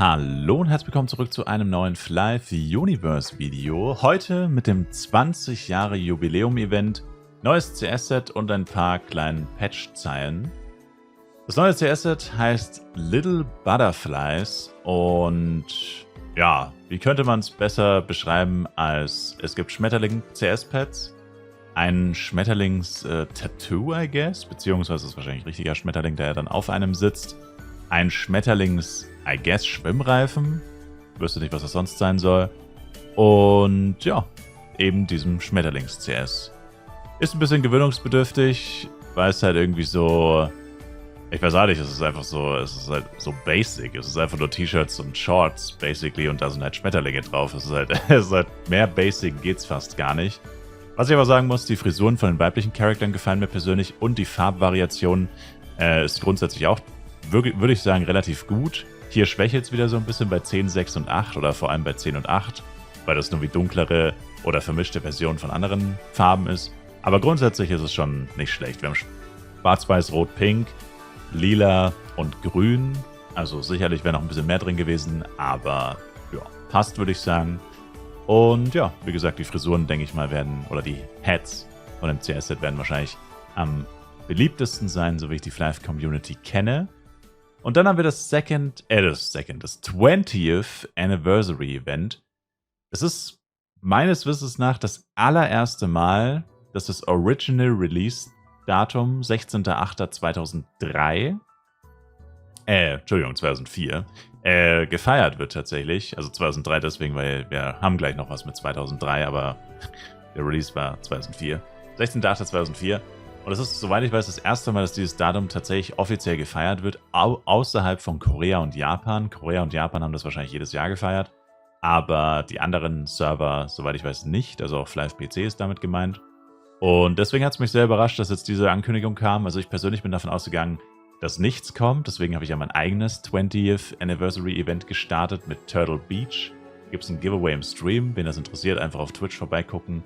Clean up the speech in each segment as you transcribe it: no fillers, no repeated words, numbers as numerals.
Hallo und herzlich willkommen zurück zu einem neuen Flive Universe Video. Heute mit dem 20 Jahre Jubiläum Event, neues CS-Set und ein paar kleinen Patch-Zeilen. Das neue CS-Set heißt Little Butterflies und ja, wie könnte man es besser beschreiben als es gibt Schmetterling-CS-Pads, ein Schmetterlings-Tattoo, I guess, beziehungsweise ist wahrscheinlich ein richtiger Schmetterling, der dann auf einem sitzt, ein Schmetterlings- I guess Schwimmreifen. Wüsste nicht, was das sonst sein soll. Und ja, eben diesem Schmetterlings-CS. Ist ein bisschen gewöhnungsbedürftig, weil es halt irgendwie so... Ich weiß auch nicht, es ist einfach so... Es ist halt so basic. Es ist einfach nur T-Shirts und Shorts, basically. Und da sind halt Schmetterlinge drauf. Es ist halt mehr basic geht's fast gar nicht. Was ich aber sagen muss, die Frisuren von den weiblichen Charakteren gefallen mir persönlich. Und die Farbvariation ist grundsätzlich auch, würde ich sagen, relativ gut. Hier schwächelt es wieder so ein bisschen bei 10, 6 und 8 oder vor allem bei 10 und 8, weil das nur wie dunklere oder vermischte Versionen von anderen Farben ist. Aber grundsätzlich ist es schon nicht schlecht. Wir haben schwarz, weiß, rot, pink, lila und grün. Also sicherlich wäre noch ein bisschen mehr drin gewesen, aber ja, passt, würde ich sagen. Und ja, wie gesagt, die Frisuren, denke ich mal, werden, oder die Hats von dem CS-Set werden wahrscheinlich am beliebtesten sein, so wie ich die Flive-Community kenne. Und dann haben wir das 20th Anniversary Event. Es ist meines Wissens nach das allererste Mal, dass das Original Release Datum 16.08.2003 2004 gefeiert wird tatsächlich. Also 2003 deswegen, weil wir haben gleich noch was mit 2003, aber der Release war 2004. 16.08.2004. Und das ist, soweit ich weiß, das erste Mal, dass dieses Datum tatsächlich offiziell gefeiert wird, außerhalb von Korea und Japan. Korea und Japan haben das wahrscheinlich jedes Jahr gefeiert, aber die anderen Server, soweit ich weiß, nicht. Also auch Flive PC ist damit gemeint. Und deswegen hat es mich sehr überrascht, dass jetzt diese Ankündigung kam. Also ich persönlich bin davon ausgegangen, dass nichts kommt. Deswegen habe ich ja mein eigenes 20th Anniversary Event gestartet mit Turtle Beach. Da gibt es ein Giveaway im Stream. Wen das interessiert, einfach auf Twitch vorbeigucken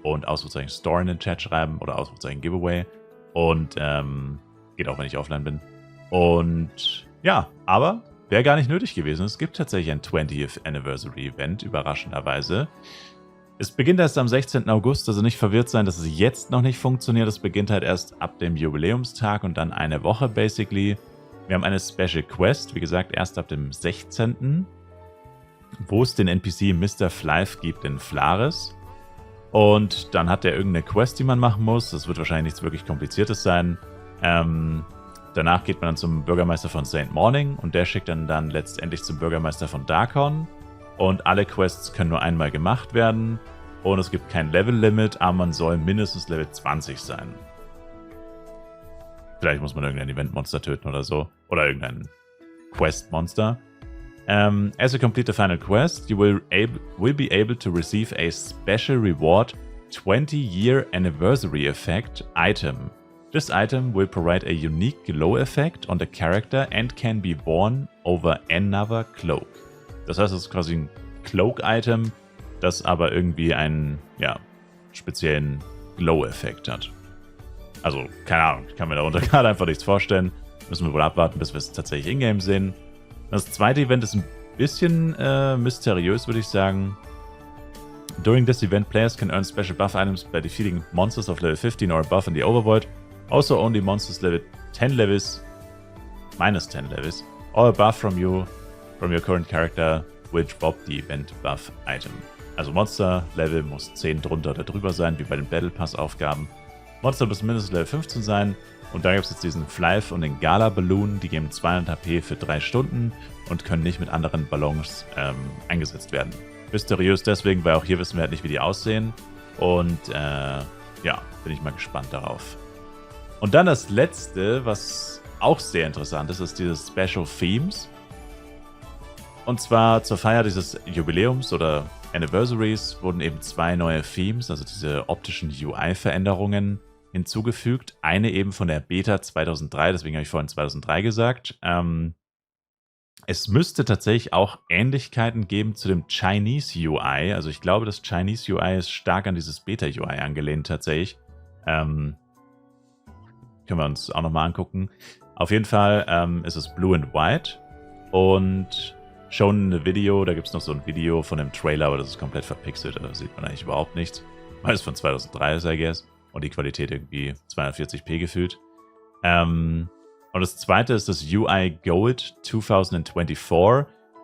und Ausrufezeichen Store in den Chat schreiben oder Ausrufezeichen Giveaway. Und geht auch, wenn ich offline bin. Und ja, aber wäre gar nicht nötig gewesen. Es gibt tatsächlich ein 20th Anniversary Event, überraschenderweise. Es beginnt erst am 16. August, also nicht verwirrt sein, dass es jetzt noch nicht funktioniert. Es beginnt halt erst ab dem Jubiläumstag und dann eine Woche, basically. Wir haben eine Special Quest, wie gesagt, erst ab dem 16., wo es den NPC Mr. Flive gibt in Flares. Und dann hat er irgendeine Quest, die man machen muss. Das wird wahrscheinlich nichts wirklich Kompliziertes sein. Danach geht man dann zum Bürgermeister von St. Morning und der schickt dann letztendlich zum Bürgermeister von Darkon. Und alle Quests können nur einmal gemacht werden. Und es gibt kein Level-Limit, aber man soll mindestens Level 20 sein. Vielleicht muss man irgendein Event-Monster töten oder so. Oder irgendein Quest-Monster. As you complete the final quest, you will be able to receive a special reward 20-year anniversary effect item. This item will provide a unique glow effect on the character and can be worn over another cloak. Das heißt, es ist quasi ein Cloak-Item, das aber irgendwie einen speziellen Glow-Effekt hat. Also, keine Ahnung, ich kann mir darunter gerade einfach nichts vorstellen. Müssen wir wohl abwarten, bis wir es tatsächlich in-game sehen. Das zweite Event ist ein bisschen mysteriös, würde ich sagen. During this event, players can earn special buff items by defeating monsters of level 15 or above in the overworld. Also only monsters level 10 levels, minus 10 levels, or above from your current character will drop the event buff item. Also Monster-Level muss 10 drunter oder drüber sein, wie bei den Battle Pass-Aufgaben. Monster muss mindestens Level 15 sein. Und da gibt es jetzt diesen Flive und den Gala-Balloon, die geben 200 HP für 3 Stunden und können nicht mit anderen Ballons eingesetzt werden. Mysteriös deswegen, weil auch hier wissen wir halt nicht, wie die aussehen. Und bin ich mal gespannt darauf. Und dann das letzte, was auch sehr interessant ist, ist dieses Special Themes. Und zwar zur Feier dieses Jubiläums oder Anniversaries wurden eben 2 neue Themes, also diese optischen UI-Veränderungen, hinzugefügt. Eine eben von der Beta 2003, deswegen habe ich vorhin 2003 gesagt. Es müsste tatsächlich auch Ähnlichkeiten geben zu dem Chinese UI. Also ich glaube, das Chinese UI ist stark an dieses Beta UI angelehnt tatsächlich. Können wir uns auch nochmal angucken. Auf jeden Fall ist es Blue and White und schon ein Video, da gibt es noch so ein Video von dem Trailer, aber das ist komplett verpixelt, da sieht man eigentlich überhaupt nichts. Weil es von 2003 ist, I guess. Und die Qualität irgendwie 240p gefühlt. Und das zweite ist das UI Gold 2024.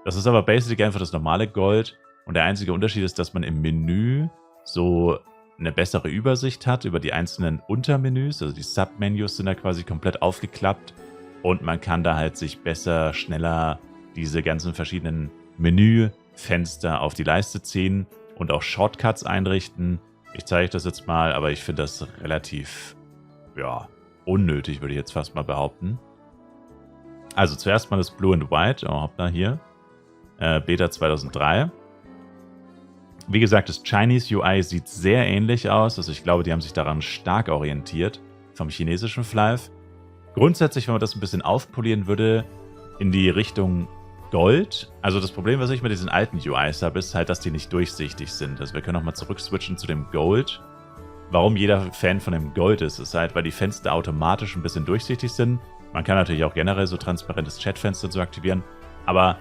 Das ist aber basically einfach das normale Gold. Und der einzige Unterschied ist, dass man im Menü so eine bessere Übersicht hat über die einzelnen Untermenüs. Also die Submenüs sind da quasi komplett aufgeklappt. Und man kann da halt sich besser, schneller diese ganzen verschiedenen Menüfenster auf die Leiste ziehen und auch Shortcuts einrichten. Ich zeige euch das jetzt mal, aber ich finde das relativ, ja, unnötig, würde ich jetzt fast mal behaupten. Also zuerst mal das Blue and White. Oh, hoppla, hier. Beta 2003. Wie gesagt, das Chinese UI sieht sehr ähnlich aus. Also ich glaube, die haben sich daran stark orientiert vom chinesischen Flive. Grundsätzlich, wenn man das ein bisschen aufpolieren würde, in die Richtung Gold. Also das Problem, was ich mit diesen alten UIs habe, ist halt, dass die nicht durchsichtig sind. Also wir können nochmal zurückswitchen zu dem Gold. Warum jeder Fan von dem Gold ist halt, weil die Fenster automatisch ein bisschen durchsichtig sind. Man kann natürlich auch generell so transparentes Chatfenster so aktivieren. Aber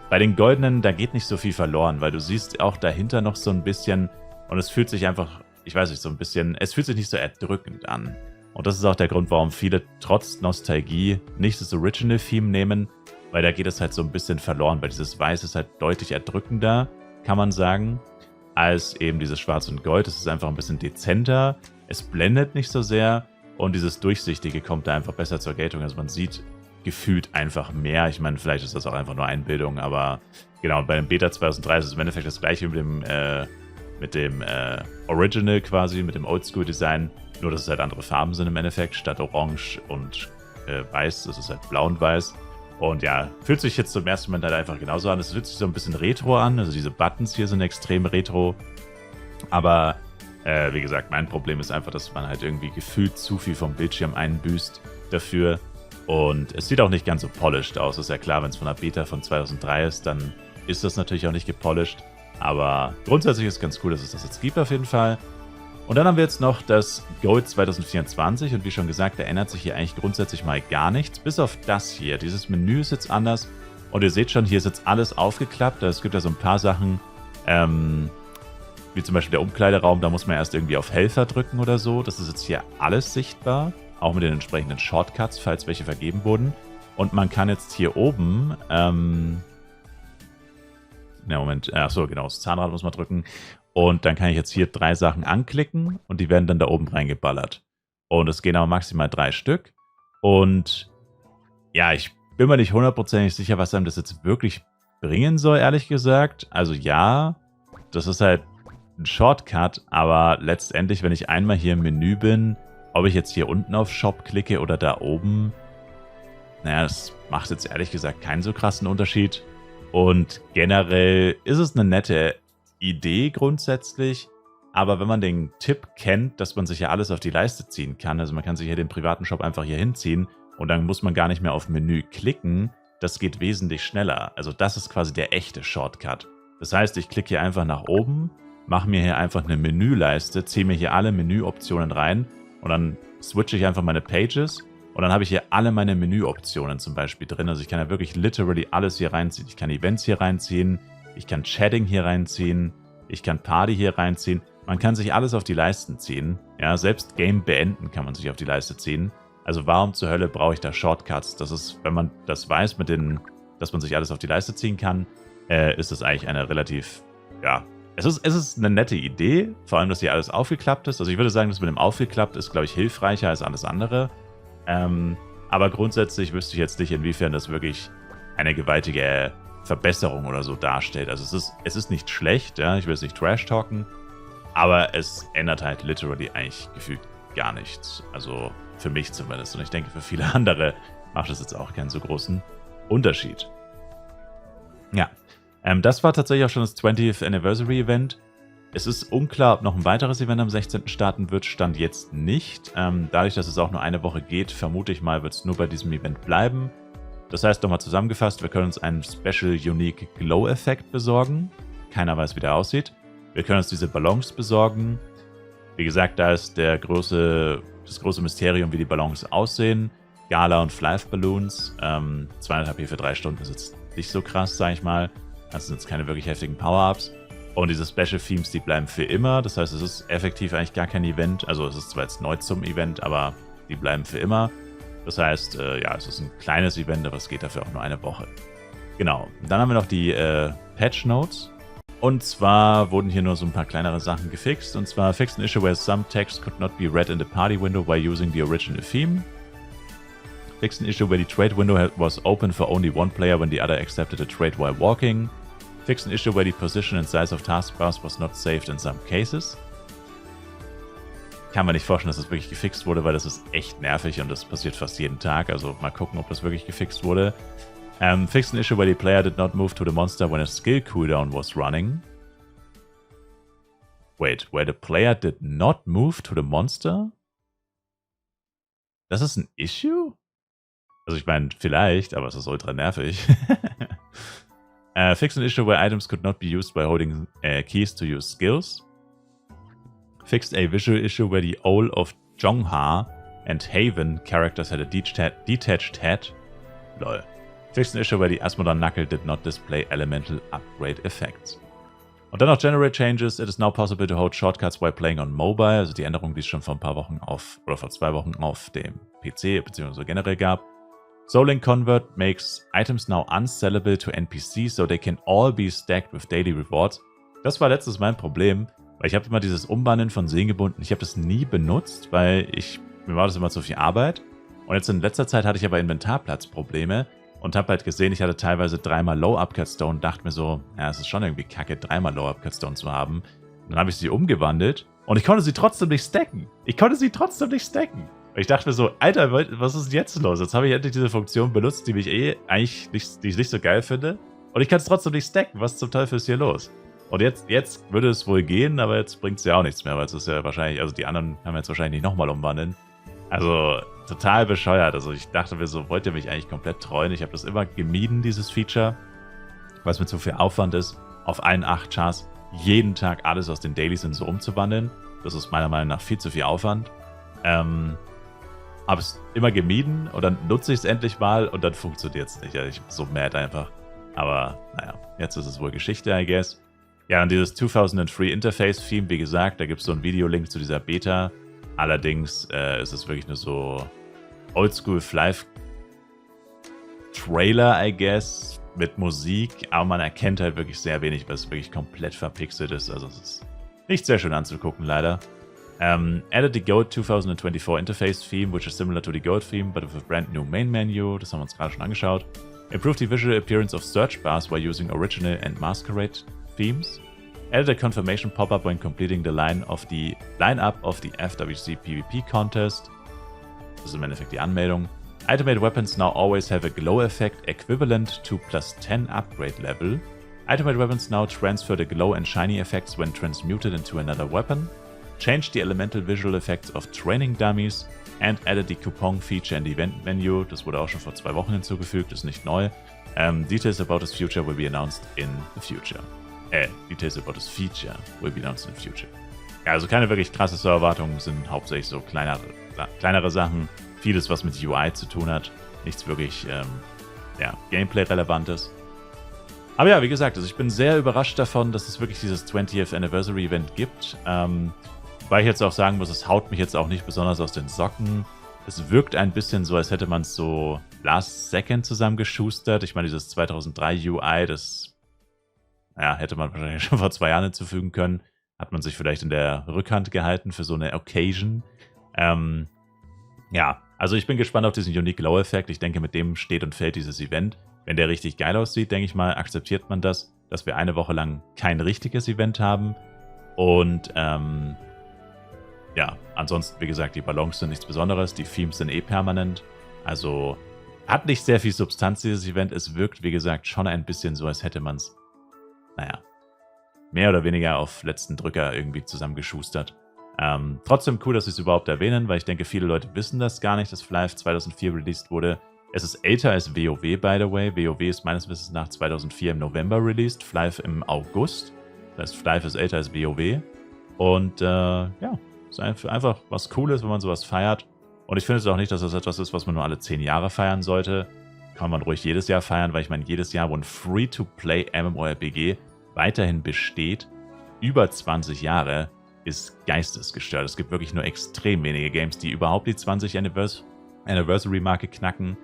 bei den goldenen, da geht nicht so viel verloren, weil du siehst auch dahinter noch so ein bisschen, und es fühlt sich einfach, ich weiß nicht, so ein bisschen, es fühlt sich nicht so erdrückend an. Und das ist auch der Grund, warum viele trotz Nostalgie nicht das Original-Theme nehmen, weil da geht es halt so ein bisschen verloren, weil dieses Weiß ist halt deutlich erdrückender, kann man sagen, als eben dieses Schwarz und Gold. Es ist einfach ein bisschen dezenter, es blendet nicht so sehr und dieses Durchsichtige kommt da einfach besser zur Geltung. Also man sieht gefühlt einfach mehr. Ich meine, vielleicht ist das auch einfach nur Einbildung, aber genau, bei dem Beta 2003 ist es im Endeffekt das gleiche mit dem Original quasi, mit dem Oldschool-Design, nur dass es halt andere Farben sind im Endeffekt. Statt Orange und Weiß ist es halt Blau und Weiß. Und ja, fühlt sich jetzt zum ersten Moment halt einfach genauso an. Es fühlt sich so ein bisschen retro an, also diese Buttons hier sind extrem retro. Aber wie gesagt, mein Problem ist einfach, dass man halt irgendwie gefühlt zu viel vom Bildschirm einbüßt dafür. Und es sieht auch nicht ganz so polished aus. Ist ja klar, wenn es von der Beta von 2003 ist, dann ist das natürlich auch nicht gepolished. Aber grundsätzlich ist es ganz cool, dass es das jetzt gibt auf jeden Fall. Und dann haben wir jetzt noch das Gold 2024. Und wie schon gesagt, da ändert sich hier eigentlich grundsätzlich mal gar nichts. Bis auf das hier. Dieses Menü ist jetzt anders. Und ihr seht schon, hier ist jetzt alles aufgeklappt. Es gibt ja so ein paar Sachen, wie zum Beispiel der Umkleideraum. Da muss man erst irgendwie auf Helfer drücken oder so. Das ist jetzt hier alles sichtbar. Auch mit den entsprechenden Shortcuts, falls welche vergeben wurden. Und man kann jetzt hier oben, achso, genau, das Zahnrad muss man drücken. Und dann kann ich jetzt hier 3 Sachen anklicken und die werden dann da oben reingeballert. Und es gehen aber maximal 3 Stück. Und ja, ich bin mir nicht hundertprozentig sicher, was einem das jetzt wirklich bringen soll, ehrlich gesagt. Also ja, das ist halt ein Shortcut, aber letztendlich, wenn ich einmal hier im Menü bin, ob ich jetzt hier unten auf Shop klicke oder da oben, naja, das macht jetzt ehrlich gesagt keinen so krassen Unterschied. Und generell ist es eine nette Idee grundsätzlich, aber wenn man den Tipp kennt, dass man sich ja alles auf die Leiste ziehen kann, also man kann sich ja den privaten Shop einfach hier hinziehen und dann muss man gar nicht mehr auf Menü klicken, das geht wesentlich schneller. Also das ist quasi der echte Shortcut. Das heißt, ich klicke hier einfach nach oben, mache mir hier einfach eine Menüleiste, ziehe mir hier alle Menüoptionen rein und dann switche ich einfach meine Pages und dann habe ich hier alle meine Menüoptionen zum Beispiel drin. Also ich kann ja wirklich literally alles hier reinziehen. Ich kann Events hier reinziehen, ich kann Chatting hier reinziehen, ich kann Party hier reinziehen. Man kann sich alles auf die Leisten ziehen. Ja, selbst Game beenden kann man sich auf die Leiste ziehen. Also warum zur Hölle brauche ich da Shortcuts? Das ist, wenn man das weiß, dass man sich alles auf die Leiste ziehen kann, ist das eigentlich eine relativ, ja, es ist eine nette Idee, vor allem, dass hier alles aufgeklappt ist. Also ich würde sagen, das mit dem aufgeklappt ist, glaube ich, hilfreicher als alles andere. Aber grundsätzlich wüsste ich jetzt nicht, inwiefern das wirklich eine gewaltige Verbesserung oder so darstellt. Also es ist nicht schlecht, ja, ich will es nicht trash-talken, aber es ändert halt literally eigentlich gefühlt gar nichts. Also für mich zumindest. Und ich denke, für viele andere macht es jetzt auch keinen so großen Unterschied. Ja, das war tatsächlich auch schon das 20th Anniversary Event. Es ist unklar, ob noch ein weiteres Event am 16. starten wird, stand jetzt nicht. Dadurch, dass es auch nur eine Woche geht, vermute ich mal, wird es nur bei diesem Event bleiben. Das heißt, nochmal zusammengefasst, wir können uns einen Special Unique Glow-Effekt besorgen. Keiner weiß, wie der aussieht. Wir können uns diese Ballons besorgen. Wie gesagt, da ist das große Mysterium, wie die Ballons aussehen. Gala und Flive Balloons. 200 HP für 3 Stunden ist jetzt nicht so krass, sag ich mal. Das sind jetzt keine wirklich heftigen Power-Ups. Und diese Special Themes, die bleiben für immer. Das heißt, es ist effektiv eigentlich gar kein Event. Also es ist zwar jetzt neu zum Event, aber die bleiben für immer. Das heißt, ja, es ist ein kleines Event, aber es geht dafür auch nur eine Woche. Genau. Dann haben wir noch die Patch Notes. Und zwar wurden hier nur so ein paar kleinere Sachen gefixt. Und zwar fixed an issue where some text could not be read in the party window by using the original theme. Fixed an issue where the trade window was open for only one player when the other accepted a trade while walking. Fixed an issue where the position and size of taskbars was not saved in some cases. Kann man nicht vorstellen, dass das wirklich gefixt wurde, weil das ist echt nervig und das passiert fast jeden Tag. Also mal gucken, ob das wirklich gefixt wurde. Fixed an issue where the player did not move to the monster when a skill cooldown was running. Wait, where the player did not move to the monster? Das ist ein Issue? Also ich meine, vielleicht, aber es ist ultra nervig. Fix an issue where items could not be used by holding keys to use skills. Fixed a visual issue where the Owl of Jongha and Haven characters had a detached head. Lol. Fixed an issue where the Asmodon Knuckle did not display elemental upgrade effects. Und dann noch Generate Changes. It is now possible to hold shortcuts while playing on mobile. Also die Änderung, die es schon vor ein paar Wochen vor 2 Wochen auf dem PC bzw. generell gab. Soul Convert makes items now unsellable to NPCs, so they can all be stacked with daily rewards. Das war letztes mein Problem, weil ich habe immer dieses Umwandeln von Seelen gebunden. Ich habe das nie benutzt, weil mir war das immer zu viel Arbeit. Und jetzt in letzter Zeit hatte ich aber Inventarplatzprobleme und habe halt gesehen, ich hatte teilweise 3-mal Low Upcut Stone und dachte mir so, ja, es ist schon irgendwie kacke, 3-mal Low Upcut Stone zu haben. Und dann habe ich sie umgewandelt und ich konnte sie trotzdem nicht stacken. Ich dachte mir so, Alter, was ist denn jetzt los? Jetzt habe ich endlich diese Funktion benutzt, die ich nicht so geil finde. Und ich kann es trotzdem nicht stacken. Was zum Teufel ist hier los? Und jetzt würde es wohl gehen, aber jetzt bringt es ja auch nichts mehr, weil es ist ja wahrscheinlich, also die anderen haben jetzt wahrscheinlich nicht nochmal umwandeln. Also total bescheuert. Also ich dachte mir so, wollt ihr mich eigentlich komplett treuen? Ich habe das immer gemieden, dieses Feature, weil es mir zu viel Aufwand ist, auf allen 8 Chars jeden Tag alles aus den Dailies in so umzuwandeln. Das ist meiner Meinung nach viel zu viel Aufwand. Habe es immer gemieden und dann nutze ich es endlich mal und dann funktioniert es nicht. Ja, ich bin so mad einfach. Aber naja, jetzt ist es wohl Geschichte, I guess. Ja, und dieses 2003 Interface-Theme, wie gesagt, da gibt es so einen Videolink zu dieser Beta. Allerdings ist es wirklich nur so Oldschool Trailer, I guess, mit Musik. Aber man erkennt halt wirklich sehr wenig, weil es wirklich komplett verpixelt ist. Also es ist nicht sehr schön anzugucken, leider. Added the Gold 2024 Interface Theme, which is similar to the Gold theme, but with a brand new main menu. Das haben wir uns gerade schon angeschaut. Improved the visual appearance of search bars while using original and masquerade themes. Added a confirmation pop-up when completing the line-up of the FWC PvP contest. Das ist im Endeffekt die Anmeldung. Itemate weapons now always have a glow effect equivalent to +10 upgrade level. Itemate weapons now transfer the glow and shiny effects when transmuted into another weapon. Changed the elemental visual effects of training dummies and added the coupon feature in the event menu. Das wurde auch schon vor 2 Wochen hinzugefügt, ist nicht neu. Details about this feature will be announced in the future. Details about this feature will be announced in the future. Ja, also keine wirklich krasse Serverwartungen, sind hauptsächlich so kleinere Sachen. Vieles, was mit UI zu tun hat. Nichts wirklich Gameplay-Relevantes. Aber ja, wie gesagt, also ich bin sehr überrascht davon, dass es wirklich dieses 20th Anniversary Event gibt. Weil ich jetzt auch sagen muss, es haut mich jetzt auch nicht besonders aus den Socken. Es wirkt ein bisschen so, als hätte man es so last second zusammengeschustert. Ich meine, dieses 2003 UI, das hätte man wahrscheinlich schon vor 2 Jahren hinzufügen können. Hat man sich vielleicht in der Rückhand gehalten für so eine Occasion. Ja, also ich bin gespannt auf diesen Unique Glow Effekt. Ich denke, mit dem steht und fällt dieses Event. Wenn der richtig geil aussieht, denke ich mal, akzeptiert man das, dass wir eine Woche lang kein richtiges Event haben. Und ja, ansonsten, wie gesagt, die Ballons sind nichts Besonderes, die Themes sind permanent. Also hat nicht sehr viel Substanz, dieses Event. Es wirkt, wie gesagt, schon ein bisschen so, als hätte man es, mehr oder weniger auf letzten Drücker irgendwie zusammengeschustert. Trotzdem cool, dass sie es überhaupt erwähnen, weil ich denke, viele Leute wissen das gar nicht, dass Flive 2004 released wurde. Es ist älter als WoW, by the way. WoW ist meines Wissens nach 2004 im November released, Flive im August. Das heißt, Flive ist älter als WoW. Und ist einfach was Cooles, wenn man sowas feiert. Und ich finde es auch nicht, dass das etwas ist, was man nur alle 10 Jahre feiern sollte. kann man ruhig jedes Jahr feiern, weil ich meine, jedes Jahr, wo ein Free-to-Play MMORPG weiterhin besteht, über 20 Jahre, ist geistesgestört. Es gibt wirklich nur extrem wenige Games, die überhaupt die 20 Anniversary-Marke knacken,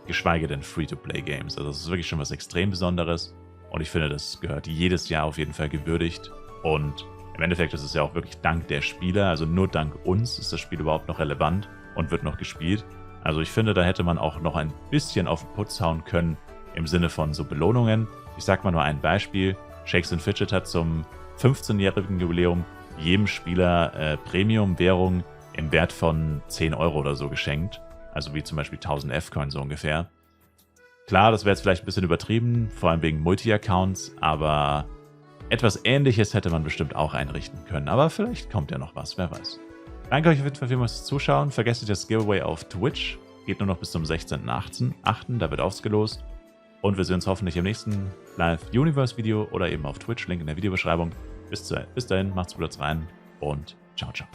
geschweige denn Free-to-Play-Games. Also das ist wirklich schon was extrem Besonderes und ich finde, das gehört jedes Jahr auf jeden Fall gewürdigt und im Endeffekt ist es ja auch wirklich dank der Spieler, also nur dank uns ist das Spiel überhaupt noch relevant und wird noch gespielt. Also ich finde, da hätte man auch noch ein bisschen auf den Putz hauen können im Sinne von so Belohnungen. Ich sag mal nur ein Beispiel. Shakes & Fidget hat zum 15-jährigen Jubiläum jedem Spieler Premium-Währung im Wert von 10 Euro oder so geschenkt. Also wie zum Beispiel 1000 F-Coin so ungefähr. Klar, das wäre jetzt vielleicht ein bisschen übertrieben, vor allem wegen Multi-Accounts, aber etwas Ähnliches hätte man bestimmt auch einrichten können. Aber vielleicht kommt ja noch was, wer weiß. Danke euch auf jeden Fall vielmals fürs Zuschauen. Vergesst nicht das Giveaway auf Twitch. Geht nur noch bis zum 16.8. Da wird ausgelost. Und wir sehen uns hoffentlich im nächsten Live-Universe-Video oder eben auf Twitch. Link in der Videobeschreibung. Bis dahin, macht's gut rein und ciao, ciao.